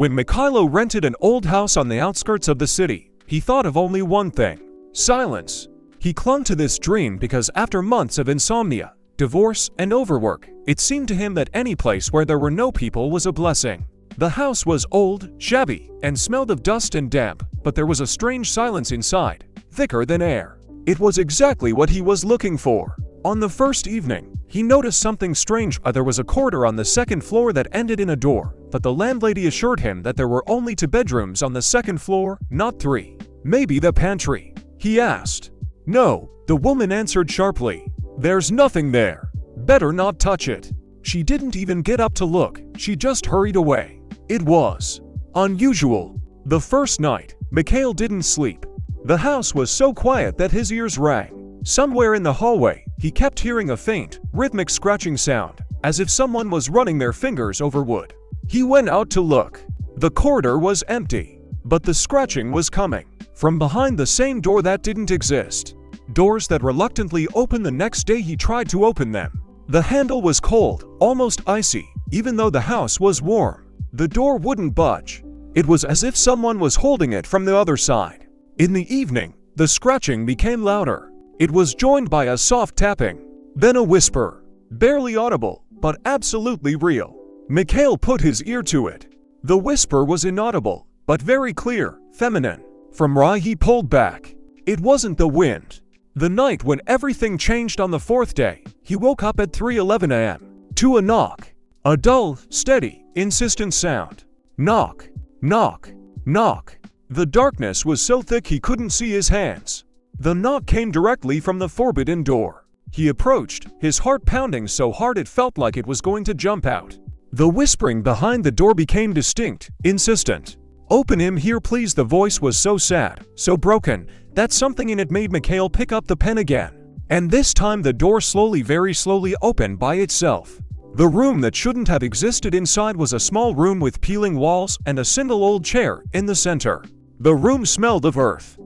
When Mikhailo rented an old house on the outskirts of the city, he thought of only one thing: silence. He clung to this dream because after months of insomnia, divorce, and overwork, it seemed to him that any place where there were no people was a blessing. The house was old, shabby, and smelled of dust and damp, but there was a strange silence inside, thicker than air. It was exactly what he was looking for. On the first evening, he noticed something strange. There was a corridor on the second floor that ended in a door, but the landlady assured him that there were only 2 bedrooms on the second floor, not 3. Maybe the pantry? He asked. No, the woman answered sharply. There's nothing there. Better not touch it. She didn't even get up to look, she just hurried away. It was unusual. The first night, Mikhail didn't sleep. The house was so quiet that his ears rang. Somewhere in the hallway, he kept hearing a faint, rhythmic scratching sound, as if someone was running their fingers over wood. He went out to look. The corridor was empty, but the scratching was coming from behind the same door that didn't exist. Doors that reluctantly opened. The next day he tried to open them. The handle was cold, almost icy, even though the house was warm. The door wouldn't budge. It was as if someone was holding it from the other side. In the evening, the scratching became louder. It was joined by a soft tapping, then a whisper, barely audible, but absolutely real. Mikhail put his ear to it. The whisper was inaudible, but very clear, feminine. From Rai he pulled back. It wasn't the wind. The night when everything changed. On the 4th day, he woke up at 3:11 a.m. to a knock. A dull, steady, insistent sound. Knock, knock, knock. The darkness was so thick he couldn't see his hands. The knock came directly from the forbidden door. He approached, his heart pounding so hard it felt like it was going to jump out. The whispering behind the door became distinct, insistent. Open him here please. The voice was so sad, so broken, that something in it made Mikhail pick up the pen again. And this time the door slowly, very slowly opened by itself. The room that shouldn't have existed inside was a small room with peeling walls and a single old chair in the center. The room smelled of earth.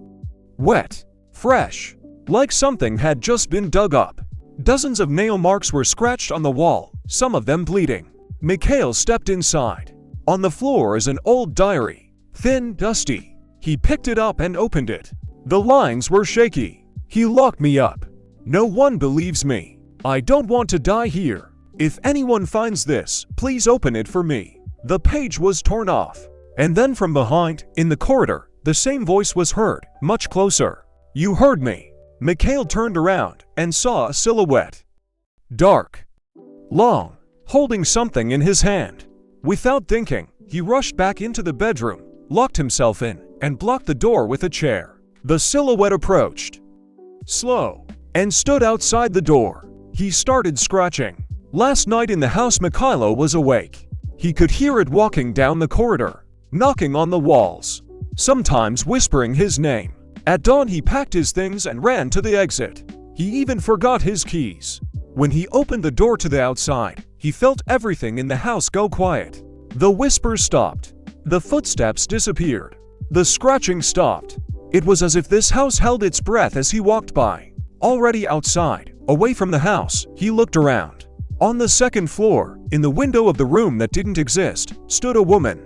Wet. Fresh. Like something had just been dug up. Dozens of nail marks were scratched on the wall, some of them bleeding. Mikhail stepped inside. On the floor is an old diary. Thin, dusty. He picked it up and opened it. The lines were shaky. He locked me up. No one believes me. I don't want to die here. If anyone finds this, please open it for me. The page was torn off. And then from behind, in the corridor, the same voice was heard, much closer. You heard me. Mikhail turned around and saw a silhouette. Dark. Long. Holding something in his hand. Without thinking, he rushed back into the bedroom, locked himself in, and blocked the door with a chair. The silhouette approached. Slow. And stood outside the door. He started scratching. Last night in the house Mikhailo was awake. He could hear it walking down the corridor, knocking on the walls, sometimes whispering his name. At dawn he packed his things and ran to the exit. He even forgot his keys. When he opened the door to the outside, he felt everything in the house go quiet. The whispers stopped. The footsteps disappeared. The scratching stopped. It was as if this house held its breath as he walked by. Already outside, away from the house, he looked around. On the second floor, in the window of the room that didn't exist, stood a woman.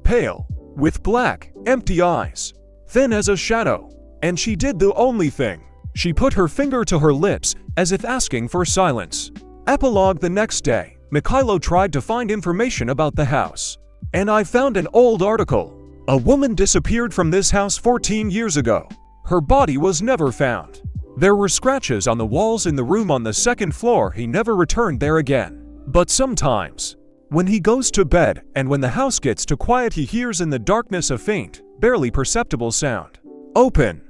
Pale, with black, empty eyes, thin as a shadow. And she did the only thing. She put her finger to her lips, as if asking for silence. Epilogue: the next day, Mikhailo tried to find information about the house. And I found an old article. A woman disappeared from this house 14 years ago. Her body was never found. There were scratches on the walls in the room on the second floor. He never returned there again. But sometimes, when he goes to bed and when the house gets too quiet, he hears in the darkness a faint, barely perceptible sound. Open.